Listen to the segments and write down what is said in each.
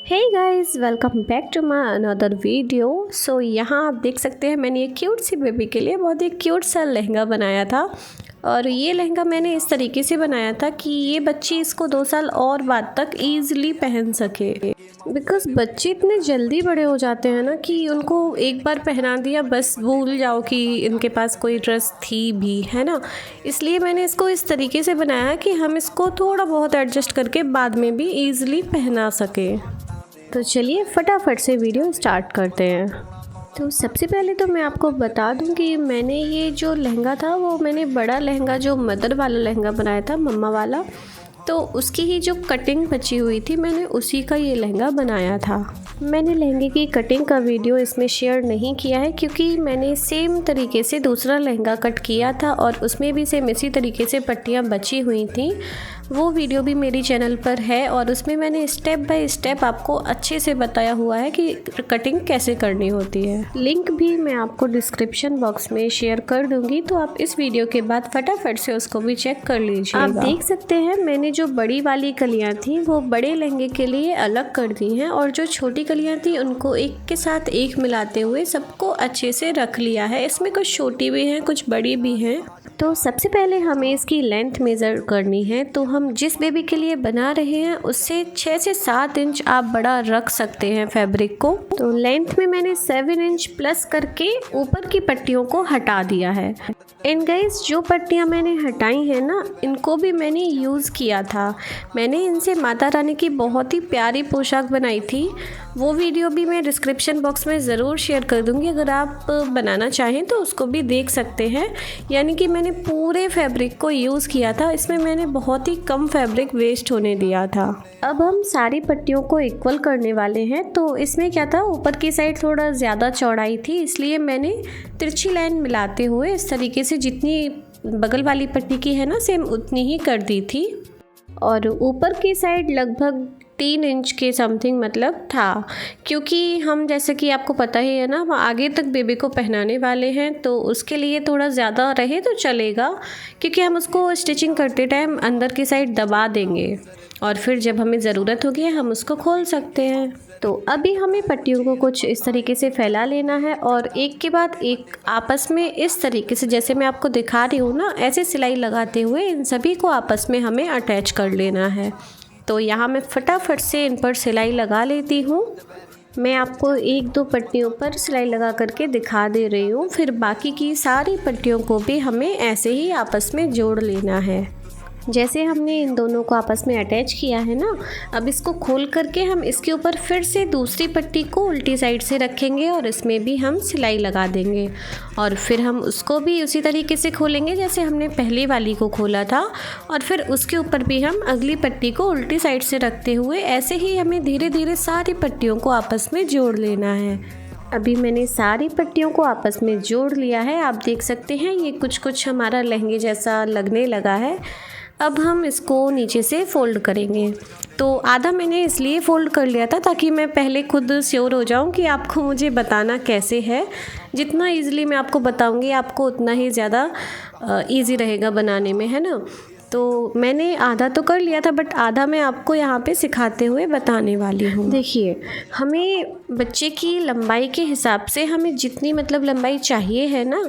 Hey guys, welcome back to my another video. So यहाँ आप देख सकते हैं मैंने एक क्यूट सी बेबी के लिए बहुत ही क्यूट सा लहंगा बनाया था। और ये लहंगा मैंने इस तरीके से बनाया था कि ये बच्ची इसको 2 साल और बाद तक ईज़िली पहन सके। बिकॉज़ बच्चे इतने जल्दी बड़े हो जाते हैं ना कि उनको एक बार पहना दिया बस भूल जाओ कि इनके पास कोई ड्रेस थी भी, है ना। इसलिए मैंने इसको इस तरीके से बनाया कि हम इसको थोड़ा बहुत एडजस्ट करके बाद में भी ईज़िली पहना सकें। तो चलिए फटाफट से वीडियो स्टार्ट करते हैं। तो सबसे पहले तो मैं आपको बता दूं कि मैंने ये जो लहंगा था वो मैंने बड़ा लहंगा जो मदर वाला लहंगा बनाया था, मम्मा वाला, तो उसकी ही जो कटिंग बची हुई थी मैंने उसी का ये लहंगा बनाया था। मैंने लहंगे की कटिंग का वीडियो इसमें शेयर नहीं किया है क्योंकि मैंने सेम तरीके से दूसरा लहंगा कट किया था और उसमें भी सेम इसी तरीके से पट्टियाँ बची हुई थी। वो वीडियो भी मेरी चैनल पर है और उसमें मैंने स्टेप बाय स्टेप आपको अच्छे से बताया हुआ है कि कटिंग कैसे करनी होती है। लिंक भी मैं आपको डिस्क्रिप्शन बॉक्स में शेयर कर दूंगी, तो आप इस वीडियो के बाद फटाफट से उसको भी चेक कर लीजिएगा। आप देख सकते हैं मैंने जो बड़ी वाली कलियां थी वो बड़े लहंगे के लिए अलग कर दी हैं और जो छोटी कलियां थी उनको एक के साथ एक मिलाते हुए सबको अच्छे से रख लिया है। इसमें कुछ छोटी भी हैं, कुछ बड़ी भी हैं। तो सबसे पहले हमें इसकी लेंथ मेज़र करनी है। तो हम जिस बेबी के लिए बना रहे हैं उससे 6 से 7 इंच आप बड़ा रख सकते हैं फैब्रिक को। तो लेंथ में मैंने 7 इंच प्लस करके ऊपर की पट्टियों को हटा दिया है। एंड गाइस, जो पट्टियाँ मैंने हटाई हैं ना, इनको भी मैंने यूज़ किया था। मैंने इनसे माता रानी की बहुत ही प्यारी पोशाक बनाई थी। वो वीडियो भी मैं डिस्क्रिप्शन बॉक्स में ज़रूर शेयर कर दूँगी, अगर आप बनाना चाहें तो उसको भी देख सकते हैं। यानी कि मैंने पूरे फैब्रिक को यूज़ किया था, इसमें मैंने बहुत ही कम फैब्रिक वेस्ट होने दिया था। अब हम सारी पट्टियों को इक्वल करने वाले हैं। तो इसमें क्या था, ऊपर की साइड थोड़ा ज़्यादा चौड़ाई थी, इसलिए मैंने तिरछी लाइन मिलाते हुए इस तरीके से जितनी बगल वाली पट्टी की है ना सेम उतनी ही कर दी थी। और ऊपर की साइड लगभग 3 इंच के समथिंग मतलब था, क्योंकि हम जैसे कि आपको पता ही है ना हम आगे तक बेबी को पहनाने वाले हैं, तो उसके लिए थोड़ा ज़्यादा रहे तो चलेगा, क्योंकि हम उसको स्टिचिंग करते टाइम अंदर की साइड दबा देंगे और फिर जब हमें ज़रूरत होगी हम उसको खोल सकते हैं। तो अभी हमें पट्टियों को कुछ इस तरीके से फैला लेना है और एक के बाद एक आपस में इस तरीके से, जैसे मैं आपको दिखा रही हूँ ना, ऐसे सिलाई लगाते हुए इन सभी को आपस में हमें अटैच कर लेना है। तो यहाँ मैं फटाफट से इन पर सिलाई लगा लेती हूँ। मैं आपको 1-2 पट्टियों पर सिलाई लगा करके दिखा दे रही हूँ, फिर बाकी की सारी पट्टियों को भी हमें ऐसे ही आपस में जोड़ लेना है। जैसे हमने इन दोनों को आपस में अटैच किया है ना, अब इसको खोल करके हम इसके ऊपर फिर से दूसरी पट्टी को उल्टी साइड से रखेंगे और इसमें भी हम सिलाई लगा देंगे और फिर हम उसको भी उसी तरीके से खोलेंगे जैसे हमने पहली वाली को खोला था। और फिर उसके ऊपर भी हम अगली पट्टी को उल्टी साइड से रखते हुए ऐसे ही हमें धीरे धीरे सारी पट्टियों को आपस में जोड़ लेना है। अभी मैंने सारी पट्टियों को आपस में जोड़ लिया है। आप देख सकते हैं ये कुछ हमारा लहंगे जैसा लगने लगा है। अब हम इसको नीचे से फ़ोल्ड करेंगे। तो आधा मैंने इसलिए फ़ोल्ड कर लिया था ताकि मैं पहले खुद श्योर हो जाऊं कि आपको मुझे बताना कैसे है। जितना इजीली मैं आपको बताऊंगी आपको उतना ही ज़्यादा इजी रहेगा बनाने में, है ना। तो मैंने आधा तो कर लिया था बट आधा मैं आपको यहाँ पे सिखाते हुए बताने वाली हूँ। देखिए, हमें बच्चे की लंबाई के हिसाब से हमें जितनी मतलब लंबाई चाहिए है ना,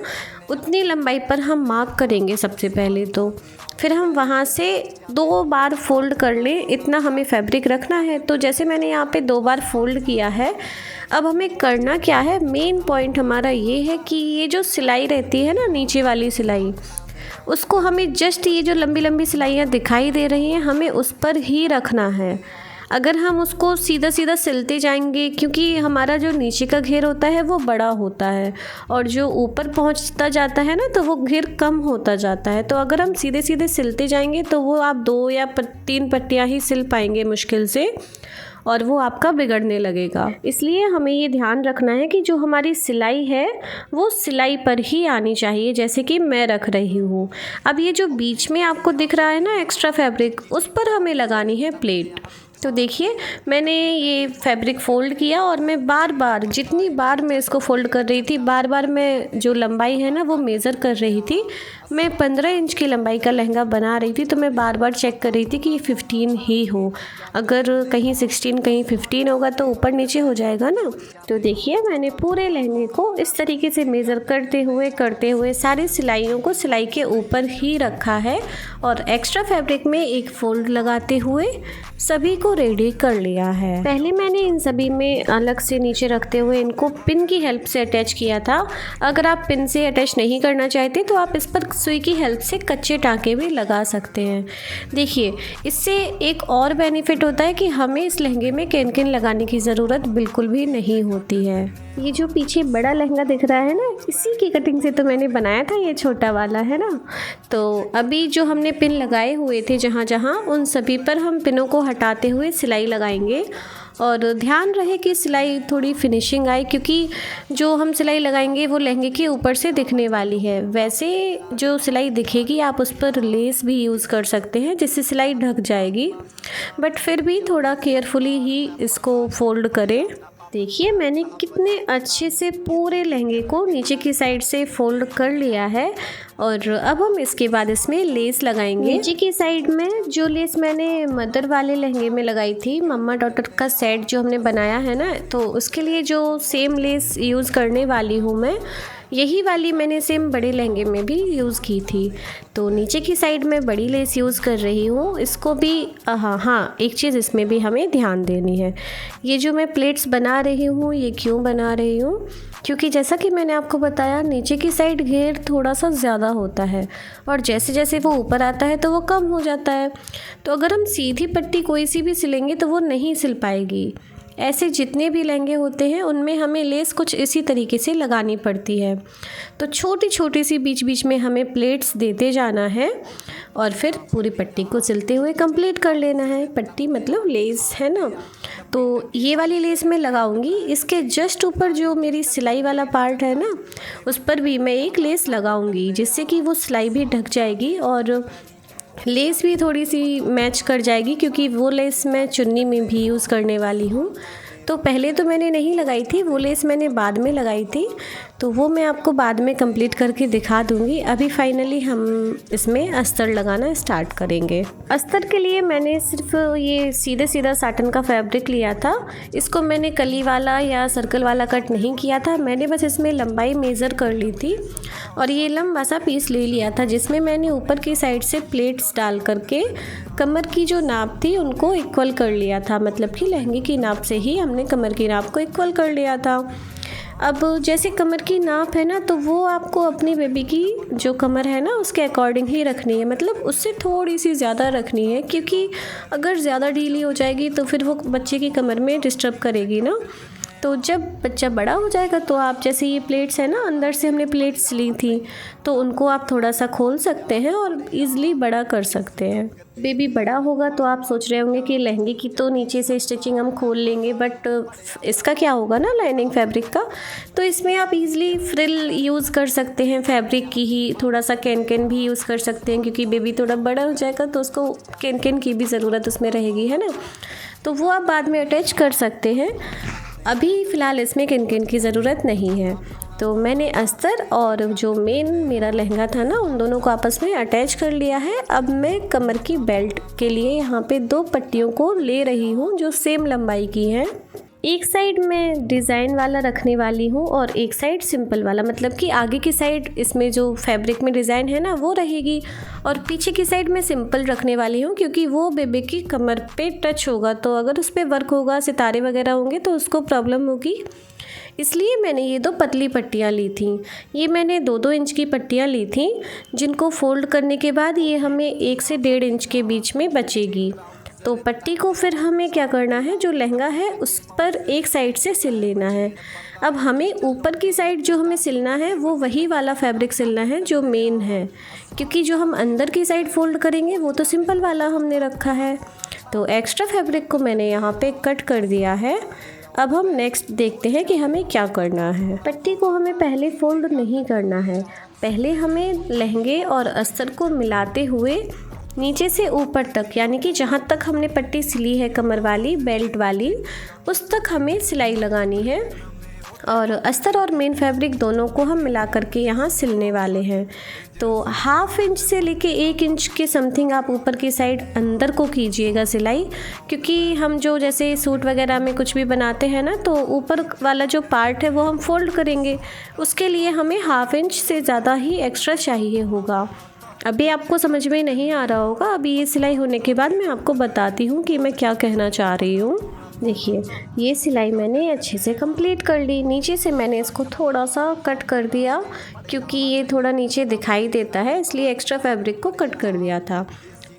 उतनी लंबाई पर हम मार्क करेंगे सबसे पहले। तो फिर हम वहाँ से 2 बार फ़ोल्ड कर लें, इतना हमें फैब्रिक रखना है। तो जैसे मैंने यहाँ पे 2 बार फ़ोल्ड किया है, अब हमें करना क्या है, मेन पॉइंट हमारा ये है कि ये जो सिलाई रहती है ना, नीचे वाली सिलाई, उसको हमें जस्ट ये जो लंबी लंबी सिलाइयाँ दिखाई दे रही हैं हमें उस पर ही रखना है। अगर हम उसको सीधा सीधा सिलते जाएंगे, क्योंकि हमारा जो नीचे का घेर होता है वो बड़ा होता है और जो ऊपर पहुंचता जाता है ना तो वो घेर कम होता जाता है। तो अगर हम सीधे सीधे सिलते जाएंगे तो वो आप 2 या 3 पट्टियाँ ही सिल पाएंगे मुश्किल से और वो आपका बिगड़ने लगेगा। इसलिए हमें ये ध्यान रखना है कि जो हमारी सिलाई है वो सिलाई पर ही आनी चाहिए, जैसे कि मैं रख रही हूँ। अब ये जो बीच में आपको दिख रहा है ना एक्स्ट्रा फैब्रिक, उस पर हमें लगानी है प्लेट। तो देखिए, मैंने ये फैब्रिक फ़ोल्ड किया और मैं बार बार, जितनी बार मैं इसको फ़ोल्ड कर रही थी, बार बार मैं जो लंबाई है ना वो मेज़र कर रही थी। मैं 15 इंच की लंबाई का लहंगा बना रही थी, तो मैं बार बार चेक कर रही थी कि ये 15 ही हो। अगर कहीं 16 कहीं 15 होगा तो ऊपर नीचे हो जाएगा ना। तो देखिए मैंने पूरे लहंगे को इस तरीके से मेज़र करते हुए सारी सिलाइयों को सिलाई के ऊपर ही रखा है और एक्स्ट्रा फैब्रिक में एक फोल्ड लगाते हुए सभी को रेडी कर लिया है। पहले मैंने इन सभी में अलग से नीचे रखते हुए इनको पिन की हेल्प से अटैच किया था। अगर आप पिन से अटैच नहीं करना चाहते तो आप इस पर सुई की हेल्प से कच्चे टाँके भी लगा सकते हैं। देखिए इससे एक और बेनिफिट होता है कि हमें इस लहंगे में कैन लगाने की ज़रूरत बिल्कुल भी नहीं होती है। ये जो पीछे बड़ा लहंगा दिख रहा है ना, इसी की कटिंग से तो मैंने बनाया था ये छोटा वाला, है ना। तो अभी जो हमने पिन लगाए हुए थे जहाँ जहाँ, उन सभी पर हम पिनों को हटाते हुए सिलाई लगाएंगे और ध्यान रहे कि सिलाई थोड़ी फिनिशिंग आए, क्योंकि जो हम सिलाई लगाएंगे वो लहंगे के ऊपर से दिखने वाली है। वैसे जो सिलाई दिखेगी आप उस पर लेस भी यूज़ कर सकते हैं जिससे सिलाई ढक जाएगी, बट फिर भी थोड़ा केयरफुली ही इसको फोल्ड करें। देखिए मैंने कितने अच्छे से पूरे लहंगे को नीचे की साइड से फोल्ड कर लिया है और अब हम इसके बाद इसमें लेस लगाएंगे। नीचे की साइड में जो लेस मैंने मदर वाले लहंगे में लगाई थी, मम्मा डॉटर का सेट जो हमने बनाया है ना, तो उसके लिए जो सेम लेस यूज़ करने वाली हूँ मैं, यही वाली मैंने सेम बड़े लहंगे में भी यूज़ की थी। तो नीचे की साइड में बड़ी लेस यूज़ कर रही हूँ। इसको भी हाँ एक चीज़ इसमें भी हमें ध्यान देनी है। ये जो मैं प्लेट्स बना रही हूँ ये क्यों बना रही हूँ, क्योंकि जैसा कि मैंने आपको बताया नीचे की साइड घेर थोड़ा सा ज़्यादा होता है और जैसे जैसे वो ऊपर आता है तो वो कम हो जाता है। तो अगर हम सीधी पट्टी कोई सी भी सिलेंगे तो वो नहीं सिल पाएगी। ऐसे जितने भी लहंगे होते हैं उनमें हमें लेस कुछ इसी तरीके से लगानी पड़ती है। तो छोटी छोटी सी बीच बीच में हमें प्लेट्स देते जाना है और फिर पूरी पट्टी को सिलते हुए कंप्लीट कर लेना है। पट्टी मतलब लेस, है ना। तो ये वाली लेस मैं लगाऊंगी, इसके जस्ट ऊपर जो मेरी सिलाई वाला पार्ट है ना, उस पर भी मैं एक लेस लगाऊंगी जिससे कि वो सिलाई भी ढक जाएगी और लेस भी थोड़ी सी मैच कर जाएगी, क्योंकि वो लेस मैं चुन्नी में भी यूज़ करने वाली हूँ। तो पहले तो मैंने नहीं लगाई थी, वो लेस मैंने बाद में लगाई थी, तो वो मैं आपको बाद में कंप्लीट करके दिखा दूँगी। अभी फाइनली हम इसमें अस्तर लगाना स्टार्ट करेंगे। अस्तर के लिए मैंने सिर्फ ये सीधे सीधा साटन का फैब्रिक लिया था। इसको मैंने कली वाला या सर्कल वाला कट नहीं किया था, मैंने बस इसमें लंबाई मेज़र कर ली थी और ये लंबा सा पीस ले लिया था जिसमें मैंने ऊपर की साइड से प्लेट्स डाल करके कमर की जो नाप थी उनको इक्वल कर लिया था। मतलब कि लहंगे की नाप से ही हमने कमर की नाप को इक्वल कर लिया था। अब जैसे कमर की नाप है ना, तो वो आपको अपनी बेबी की जो कमर है ना उसके अकॉर्डिंग ही रखनी है, मतलब उससे थोड़ी सी ज़्यादा रखनी है, क्योंकि अगर ज़्यादा ढीली हो जाएगी तो फिर वो बच्चे की कमर में डिस्टर्ब करेगी ना। तो जब बच्चा बड़ा हो जाएगा तो आप जैसे ये प्लेट्स है ना, अंदर से हमने प्लेट्स ली थी तो उनको आप थोड़ा सा खोल सकते हैं और ईज़िली बड़ा कर सकते हैं। बेबी बड़ा होगा तो आप सोच रहे होंगे कि लहंगे की तो नीचे से स्टिचिंग हम खोल लेंगे, बट इसका क्या होगा ना लाइनिंग फैब्रिक का, तो इसमें आप इजीली फ्रिल यूज़ कर सकते हैं फैब्रिक की ही। थोड़ा सा कैन भी यूज़ कर सकते हैं, क्योंकि बेबी थोड़ा बड़ा हो जाएगा तो उसको कैन की भी ज़रूरत उसमें रहेगी, है ना। तो वो आप बाद में अटैच कर सकते हैं, अभी फ़िलहाल इसमें कैन की ज़रूरत नहीं है। तो मैंने अस्तर और जो मेन मेरा लहंगा था ना, उन दोनों को आपस में अटैच कर लिया है। अब मैं कमर की बेल्ट के लिए यहाँ पे 2 पट्टियों को ले रही हूँ जो सेम लंबाई की है। एक साइड मैं डिज़ाइन वाला रखने वाली हूँ और एक साइड सिंपल वाला, मतलब कि आगे की साइड इसमें जो फैब्रिक में डिज़ाइन है ना वो रहेगी और पीछे की साइड मैं सिंपल रखने वाली हूँ, क्योंकि वो बेबी की कमर पे टच होगा तो अगर उस पर वर्क होगा, सितारे वगैरह होंगे तो उसको प्रॉब्लम होगी। इसलिए मैंने ये 2 पतली पट्टियाँ ली थी। ये मैंने 2-2 इंच की पट्टियाँ ली थी, जिनको फोल्ड करने के बाद ये हमें 1 से 1.5 इंच के बीच में बचेगी। तो पट्टी को फिर हमें क्या करना है, जो लहंगा है उस पर एक साइड से सिल लेना है। अब हमें ऊपर की साइड जो हमें सिलना है वो वही वाला फैब्रिक सिलना है जो मेन है, क्योंकि जो हम अंदर की साइड फोल्ड करेंगे वो तो सिंपल वाला हमने रखा है। तो एक्स्ट्रा फैब्रिक को मैंने यहाँ पे कट कर दिया है। अब हम नेक्स्ट देखते हैं कि हमें क्या करना है। पट्टी को हमें पहले फोल्ड नहीं करना है, पहले हमें लहंगे और अस्तर को मिलाते हुए नीचे से ऊपर तक, यानी कि जहाँ तक हमने पट्टी सिली है कमर वाली बेल्ट वाली, उस तक हमें सिलाई लगानी है। और अस्तर और मेन फैब्रिक दोनों को हम मिला करके यहाँ सिलने वाले हैं। तो 1/2 इंच से लेके 1 इंच के समथिंग आप ऊपर की साइड अंदर को कीजिएगा सिलाई, क्योंकि हम जो जैसे सूट वगैरह में कुछ भी बनाते हैं ना, तो ऊपर वाला जो पार्ट है वो हम फोल्ड करेंगे, उसके लिए हमें 1/2 इंच से ज़्यादा ही एक्स्ट्रा चाहिए होगा। अभी आपको समझ में नहीं आ रहा होगा, अभी ये सिलाई होने के बाद मैं आपको बताती हूँ कि मैं क्या कहना चाह रही हूँ। देखिए, ये सिलाई मैंने अच्छे से कंप्लीट कर ली। नीचे से मैंने इसको थोड़ा सा कट कर दिया, क्योंकि ये थोड़ा नीचे दिखाई देता है, इसलिए एक्स्ट्रा फैब्रिक को कट कर दिया था।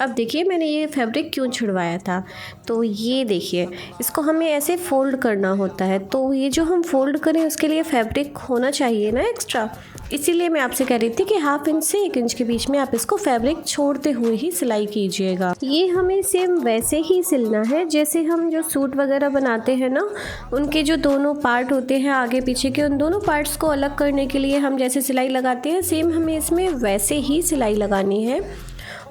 अब देखिए मैंने ये फैब्रिक क्यों छुड़वाया था। तो ये देखिए, इसको हमें ऐसे फ़ोल्ड करना होता है, तो ये जो हम फ़ोल्ड करें उसके लिए फैब्रिक होना चाहिए ना एक्स्ट्रा, इसीलिए मैं आपसे कह रही थी कि 1/2 इंच से 1 इंच के बीच में आप इसको फैब्रिक छोड़ते हुए ही सिलाई कीजिएगा। ये हमें सेम वैसे ही सिलना है जैसे हम जो सूट वगैरह बनाते हैं ना, उनके जो दोनों पार्ट होते हैं आगे पीछे के, उन दोनों पार्ट्स को अलग करने के लिए हम जैसे सिलाई लगाते हैं, सेम हमें इसमें वैसे ही सिलाई लगानी है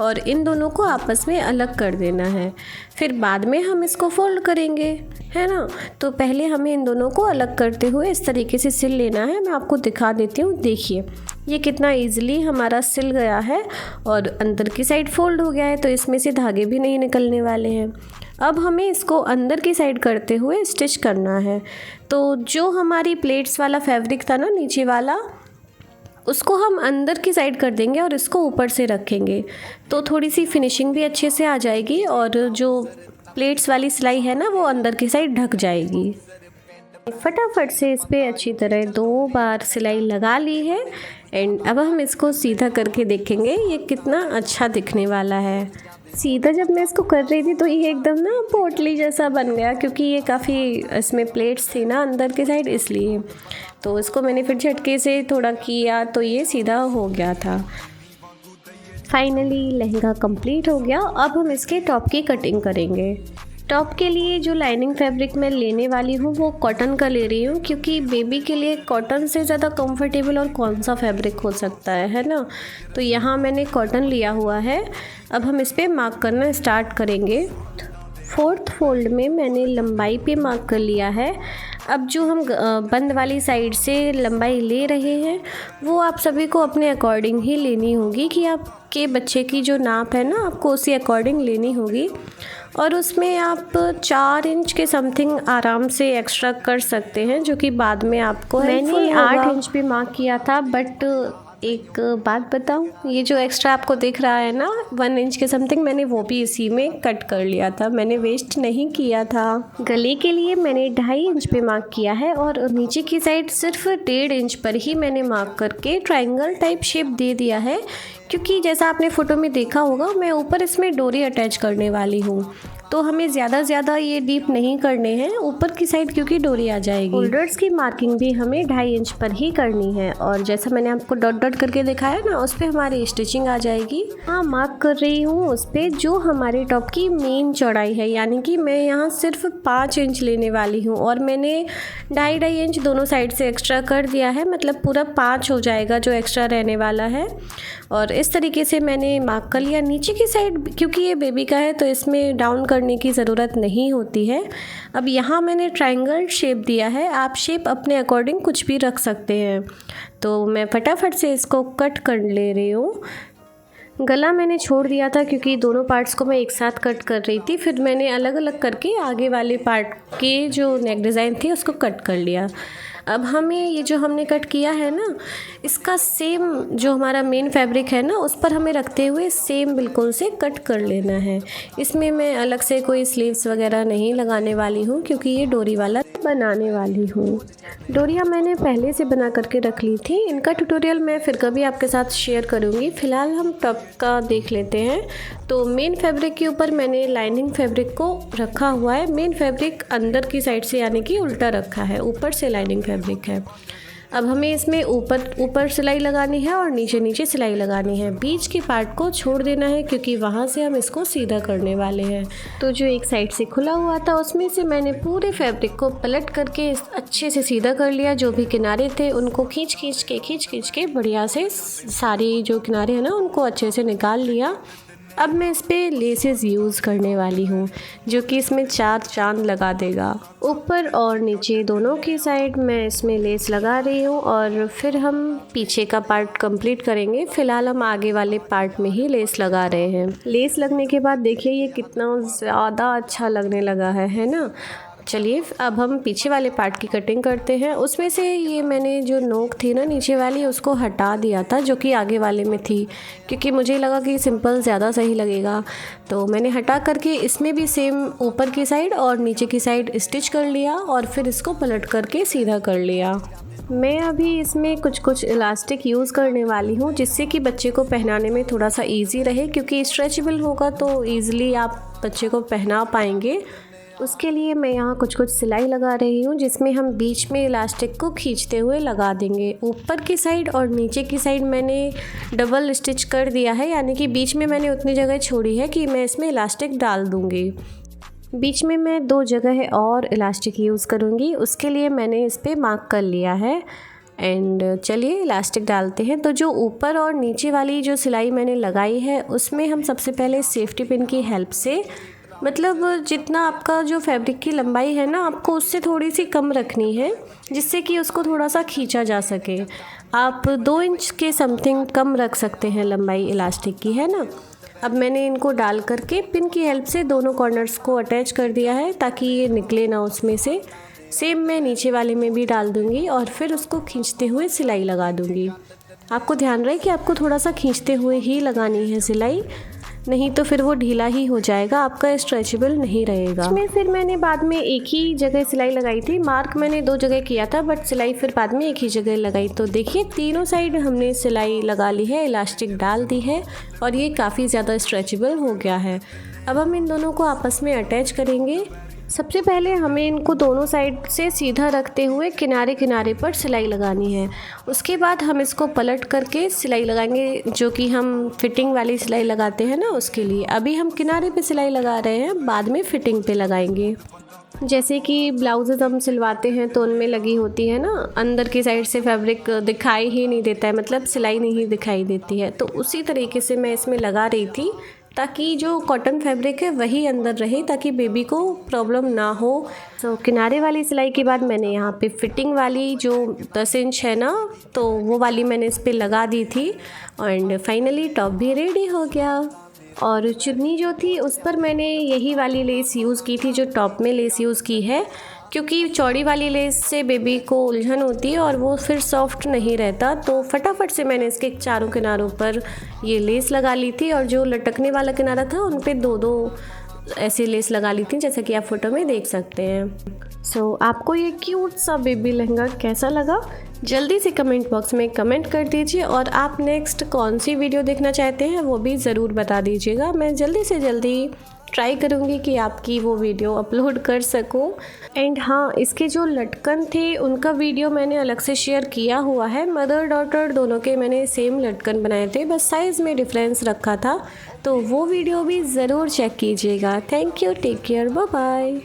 और इन दोनों को आपस में अलग कर देना है। फिर बाद में हम इसको फोल्ड करेंगे, है ना। तो पहले हमें इन दोनों को अलग करते हुए इस तरीके से सिल लेना है। मैं आपको दिखा देती हूँ। देखिए ये कितना इजीली हमारा सिल गया है और अंदर की साइड फोल्ड हो गया है, तो इसमें से धागे भी नहीं निकलने वाले हैं। अब हमें इसको अंदर की साइड करते हुए स्टिच करना है। तो जो हमारी प्लेट्स वाला फैब्रिक था ना नीचे वाला, उसको हम अंदर की साइड कर देंगे और इसको ऊपर से रखेंगे, तो थोड़ी सी फिनिशिंग भी अच्छे से आ जाएगी और जो प्लेट्स वाली सिलाई है ना वो अंदर की साइड ढक जाएगी। फटाफट से इस पर अच्छी तरह 2 बार सिलाई लगा ली है एंड अब हम इसको सीधा करके देखेंगे ये कितना अच्छा दिखने वाला है। सीधा जब मैं इसको कर रही थी तो ये एकदम ना पोटली जैसा बन गया, क्योंकि ये काफ़ी इसमें प्लेट्स थी ना अंदर की साइड, इसलिए तो इसको मैंने फिर झटके से थोड़ा किया तो ये सीधा हो गया था। फाइनली लहंगा कंप्लीट हो गया। अब हम इसके टॉप की कटिंग करेंगे। टॉप के लिए जो लाइनिंग फैब्रिक मैं लेने वाली हूँ वो कॉटन का ले रही हूँ, क्योंकि बेबी के लिए कॉटन से ज़्यादा कंफर्टेबल और कौन सा फैब्रिक हो सकता है ना। तो यहाँ मैंने कॉटन लिया हुआ है। अब हम इस पर मार्क करना स्टार्ट करेंगे। 4th फोल्ड में मैंने लंबाई पे मार्क कर लिया है। अब जो हम बंद वाली साइड से लंबाई ले रहे हैं वो आप सभी को अपने अकॉर्डिंग ही लेनी होगी, कि आपके बच्चे की जो नाप है ना आपको उसी अकॉर्डिंग लेनी होगी। और उसमें आप 4 इंच के समथिंग आराम से एक्स्ट्रा कर सकते हैं, जो कि बाद में आपको मैंने 8 इंच पे मार्क किया था। बट एक बात बताऊं, ये जो एक्स्ट्रा आपको दिख रहा है ना 1 इंच के समथिंग, मैंने वो भी इसी में कट कर लिया था, मैंने वेस्ट नहीं किया था। गले के लिए मैंने 2.5 इंच पे मार्क किया है और नीचे की साइड सिर्फ 1.5 इंच पर ही मैंने मार्क करके ट्रायंगल टाइप शेप दे दिया है, क्योंकि जैसा आपने फ़ोटो में देखा होगा मैं ऊपर इसमें डोरी अटैच करने वाली हूँ, तो हमें ज़्यादा ये डीप नहीं करने हैं ऊपर की साइड, क्योंकि डोरी आ जाएगी। होल्डर्स की मार्किंग भी हमें 2.5 इंच पर ही करनी है और जैसा मैंने आपको डॉट डॉट करके दिखाया ना उस पर हमारी स्टिचिंग आ जाएगी। हाँ, मार्क कर रही हूँ उस पर जो हमारे टॉप की मेन चौड़ाई है, यानी कि मैं यहाँ सिर्फ 5 इंच लेने वाली हूँ और मैंने 2.5 इंच दोनों साइड से एक्स्ट्रा कर दिया है, मतलब पूरा 5 हो जाएगा जो एक्स्ट्रा रहने वाला है। और इस तरीके से मैंने मार्क कर लिया। नीचे की साइड क्योंकि ये बेबी का है तो इसमें डाउन करने की ज़रूरत नहीं होती है। अब यहाँ मैंने ट्रायंगल शेप दिया है, आप शेप अपने अकॉर्डिंग कुछ भी रख सकते हैं। तो मैं फटाफट से इसको कट कर ले रही हूँ। गला मैंने छोड़ दिया था क्योंकि दोनों पार्ट्स को मैं एक साथ कट कर रही थी, फिर मैंने अलग अलग करके आगे वाले पार्ट के जो नेक डिज़ाइन थी उसको कट कर लिया। अब हमें ये जो हमने कट किया है ना, इसका सेम जो हमारा मेन फैब्रिक है ना उस पर हमें रखते हुए सेम बिल्कुल से कट कर लेना है। इसमें मैं अलग से कोई स्लीव्स वगैरह नहीं लगाने वाली हूँ, क्योंकि ये डोरी वाला बनाने वाली हूँ। डोरियाँ मैंने पहले से बना करके रख ली थी, इनका ट्यूटोरियल मैं फिर कभी आपके साथ शेयर करूँगी। फ़िलहाल हम टॉप का देख लेते हैं। तो मेन फैब्रिक के ऊपर मैंने लाइनिंग फैब्रिक को रखा हुआ है। मेन फैब्रिक अंदर की साइड से यानी कि उल्टा रखा है, ऊपर से लाइनिंग फैब्रिक है। अब हमें इसमें ऊपर सिलाई लगानी है और नीचे सिलाई लगानी है। बीच के पार्ट को छोड़ देना है क्योंकि वहाँ से हम इसको सीधा करने वाले हैं। तो जो एक साइड से खुला हुआ था उसमें से मैंने पूरे फैब्रिक को पलट करके अच्छे से सीधा कर लिया। जो भी किनारे थे उनको खींच खींच के बढ़िया से सारी जो किनारे हैं ना उनको अच्छे से निकाल लिया। अब मैं इस पर लेसेस यूज़ करने वाली हूँ जो कि इसमें 4 चांद लगा देगा। ऊपर और नीचे दोनों की साइड मैं इसमें लेस लगा रही हूँ और फिर हम पीछे का पार्ट कंप्लीट करेंगे। फ़िलहाल हम आगे वाले पार्ट में ही लेस लगा रहे हैं। लेस लगने के बाद देखिए ये कितना ज़्यादा अच्छा लगने लगा है ना। चलिए अब हम पीछे वाले पार्ट की कटिंग करते हैं। उसमें से ये मैंने जो नोक थी ना नीचे वाली उसको हटा दिया था जो कि आगे वाले में थी, क्योंकि मुझे लगा कि सिंपल ज़्यादा सही लगेगा। तो मैंने हटा करके इसमें भी सेम ऊपर की साइड और नीचे की साइड स्टिच कर लिया और फिर इसको पलट करके सीधा कर लिया। मैं अभी इसमें कुछ इलास्टिक यूज़ करने वाली हूँ जिससे कि बच्चे को पहनाने में थोड़ा सा ईजी रहे, क्योंकि स्ट्रेचेबल होगा तो ईज़िली आप बच्चे को पहना पाएंगे। उसके लिए मैं यहाँ कुछ सिलाई लगा रही हूँ जिसमें हम बीच में इलास्टिक को खींचते हुए लगा देंगे। ऊपर की साइड और नीचे की साइड मैंने डबल स्टिच कर दिया है, यानी कि बीच में मैंने उतनी जगह छोड़ी है कि मैं इसमें इलास्टिक डाल दूँगी। बीच में मैं 2 जगह और इलास्टिक यूज़ करूँगी, उसके लिए मैंने इस पर मार्क कर लिया है। एंड चलिए इलास्टिक डालते हैं। तो जो ऊपर और नीचे वाली जो सिलाई मैंने लगाई है उसमें हम सबसे पहले सेफ्टी पिन की हेल्प से, मतलब जितना आपका जो फैब्रिक की लंबाई है ना आपको उससे थोड़ी सी कम रखनी है जिससे कि उसको थोड़ा सा खींचा जा सके। आप 2 इंच के समथिंग कम रख सकते हैं लंबाई इलास्टिक की, है ना। अब मैंने इनको डाल करके पिन की हेल्प से दोनों कॉर्नर्स को अटैच कर दिया है ताकि ये निकले ना उसमें से। सेम मैं नीचे वाले में भी डाल दूँगी और फिर उसको खींचते हुए सिलाई लगा दूँगी। आपको ध्यान रहे कि आपको थोड़ा सा खींचते हुए ही लगानी है सिलाई, नहीं तो फिर वो ढीला ही हो जाएगा, आपका स्ट्रेचेबल नहीं रहेगा। इसमें फिर मैंने बाद में एक ही जगह सिलाई लगाई थी। मार्क मैंने 2 जगह किया था बट सिलाई फिर बाद में एक ही जगह लगाई। तो देखिए तीनों साइड हमने सिलाई लगा ली है, इलास्टिक डाल दी है और ये काफ़ी ज़्यादा स्ट्रेचेबल हो गया है। अब हम इन दोनों को आपस में अटैच करेंगे। सबसे पहले हमें इनको दोनों साइड से सीधा रखते हुए किनारे किनारे पर सिलाई लगानी है। उसके बाद हम इसको पलट करके सिलाई लगाएंगे जो कि हम फिटिंग वाली सिलाई लगाते हैं ना उसके लिए। अभी हम किनारे पे सिलाई लगा रहे हैं, बाद में फिटिंग पे लगाएंगे। जैसे कि ब्लाउजेज़ हम सिलवाते हैं तो उनमें लगी होती है ना, अंदर की साइड से फैब्रिक दिखाई ही नहीं देता है, मतलब सिलाई नहीं दिखाई देती है। तो उसी तरीके से मैं इसमें लगा रही थी ताकि जो कॉटन फैब्रिक है वही अंदर रहे, ताकि बेबी को प्रॉब्लम ना हो। तो किनारे वाली सिलाई के बाद मैंने यहाँ पे फिटिंग वाली जो 10 इंच है ना, तो वो वाली मैंने इस पर लगा दी थी एंड फाइनली टॉप भी रेडी हो गया। और चुन्नी जो थी उस पर मैंने यही वाली लेस यूज़ की थी जो टॉप में लेस यूज़ की है, क्योंकि चौड़ी वाली लेस से बेबी को उलझन होती है और वो फिर सॉफ्ट नहीं रहता। तो फटाफट से मैंने इसके चारों किनारों पर ये लेस लगा ली थी और जो लटकने वाला किनारा था उन पे 2-2 ऐसे लेस लगा ली थी, जैसा कि आप फोटो में देख सकते हैं। सो आपको ये क्यूट सा बेबी लहंगा कैसा लगा जल्दी से कमेंट बॉक्स में कमेंट कर दीजिए, और आप नेक्स्ट कौन सी वीडियो देखना चाहते हैं वो भी ज़रूर बता दीजिएगा। मैं जल्दी से जल्दी ट्राई करूँगी कि आपकी वो वीडियो अपलोड कर सकूँ। एंड हाँ, इसके जो लटकन थे उनका वीडियो मैंने अलग से शेयर किया हुआ है। मदर डॉटर दोनों के मैंने सेम लटकन बनाए थे, बस साइज़ में डिफरेंस रखा था, तो वो वीडियो भी ज़रूर चेक कीजिएगा। Thank you, take care, bye bye.